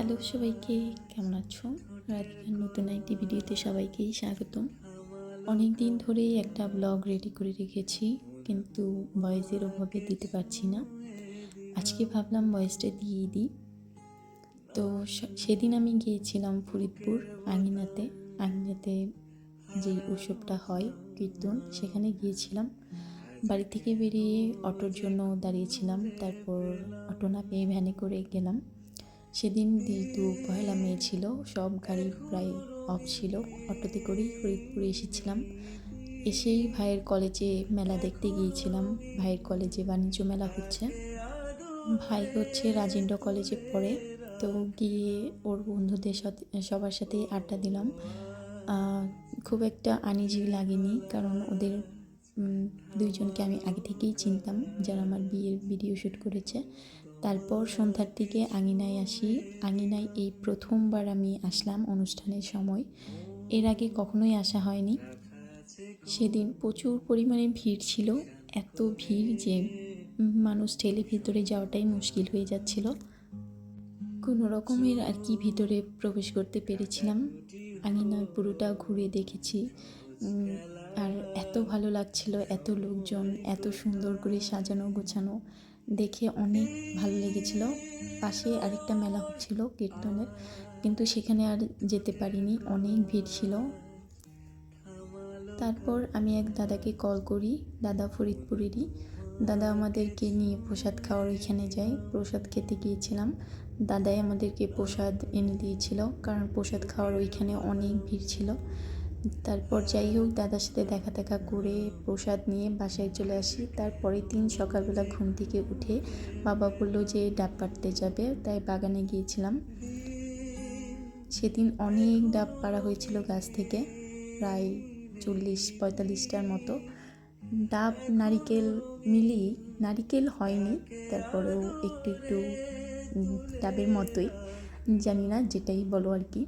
Hello সবাইকে, কেমন আছো? রাধিকার নতুন একটি ভিডিওতে সবাইকেই স্বাগতম। অনেক দিন ধরেই একটা ব্লগ রেডি করে রেখেছি, কিন্তু ভয়েসের অভাবে দিতে পারছি না। আজকে ভাবলাম ভয়েসটা দিয়েই দিই। তো সেদিন আমি গিয়েছিলাম ফরিদপুর আঙিনাতে যে উৎসবটা হয় কীর্তন, সেখানে গিয়েছিলাম। বাড়ি থেকে বেরিয়ে অটোর জন্য দাঁড়িয়েছিলাম, তারপর অটো না পেয়ে ভ্যানে করে গেলাম। সেদিন যেহেতু পহেলা মে ছিল, সব গাড়ি প্রায় অফ ছিল। অটোতে করেই ফরিদপুরে এসেছিলাম। এসেই ভাইয়ের কলেজে মেলা দেখতে গিয়েছিলাম। ভাইয়ের কলেজে বাণিজ্য মেলা হচ্ছে। ভাই হচ্ছে রাজেন্দ্র কলেজে পড়ে। তো গিয়ে ওর বন্ধুদের সাথে সবার সাথে আড্ডা দিলাম। খুব একটা আনইজি লাগেনি, কারণ ওদের দুইজনকে আমি আগে থেকেই চিনতাম, যারা আমার বিয়ের ভিডিও শ্যুট করেছে। তারপর সন্ধ্যার দিকে আঙিনায় আসি। আঙিনায় এই প্রথমবার আমি আসলাম অনুষ্ঠানের সময়, এর আগে কখনোই আসা হয়নি। সেদিন প্রচুর পরিমাণে ভিড় ছিল, এত ভিড় যে মানুষ ঠেলে ভিতরে যাওয়াটাই মুশকিল হয়ে যাচ্ছিল। কোনো রকমের আর কি ভিতরে প্রবেশ করতে পেরেছিলাম। আঙিনায় পুরোটা ঘুরে দেখেছি, আর এত ভালো লাগছিল, এত লোকজন, এত সুন্দর করে সাজানো গোছানো, দেখে অনেক ভালো লেগেছিল। পাশে আরেকটা মেলা হচ্ছিল কীর্তনের, কিন্তু সেখানে আর যেতে পারিনি, অনেক ভিড় ছিল। তারপর আমি এক দাদাকে কল করি, দাদা ফরিদপুরেরই। দাদা আমাদেরকে নিয়ে প্রসাদ খাওয়ার ওইখানে যাই। প্রসাদ খেতে গিয়েছিলাম, দাদাই আমাদেরকে প্রসাদ এনে দিয়েছিল, কারণ প্রসাদ খাওয়ার ওইখানে অনেক ভিড় ছিল। তারপর যাই হোক, দাদার সাথে দেখা করে প্রসাদ নিয়ে বাসায় চলে আসি। তারপরের দিন সকালবেলা ঘুম থেকে উঠে বাবা বললো যে ডাব পাড়তে যাবে, তাই বাগানে গিয়েছিলাম। সেদিন অনেক ডাব পাড়া হয়েছিল গাছ থেকে, প্রায় 40-45টার মতো। ডাব নারিকেল মিলিয়ে, নারিকেল হয়নি, তারপরেও একটু একটু ডাবের মতোই, জানি না, যেটাই বলো আর কি।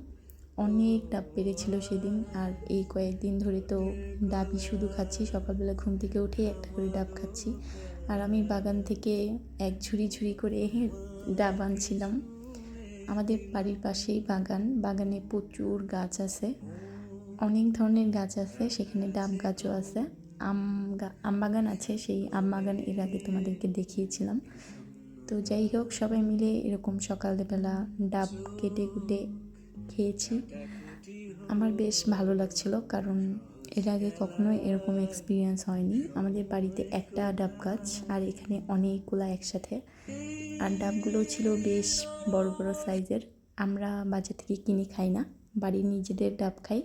অনেক ডাব পেরেছিল সেদিন। আর এই কয়েকদিন ধরে তো ডাবই শুধু খাচ্ছি, সকালবেলা ঘুম থেকে উঠে একটা করে ডাব খাচ্ছি। আর আমি বাগান থেকে এক ঝুড়ি করে ডাব আনছিলাম। আমাদের বাড়ির পাশেই বাগানে প্রচুর গাছ আছে, অনেক ধরনের গাছ আছে, সেখানে ডাব গাছও আছে, আম বাগান আছে। সেই আম বাগান এর আগে তোমাদেরকে দেখিয়েছিলাম। তো যাই হোক, সবাই মিলে এরকম সকালবেলা ডাব কেটে কুটে খেয়েছি। আমার বেশ ভালো লাগছিল, কারণ এর আগে কখনোই এরকম এক্সপিরিয়েন্স হয়নি। আমাদের বাড়িতে একটা ডাব গাছ, আর এখানে অনেকগুলো একসাথে। আর ডাবগুলো ছিল বেশ বড় বড় সাইজের। আমরা বাজার থেকে কিনে খাই না, বাড়ির নিজেদের ডাব খাই।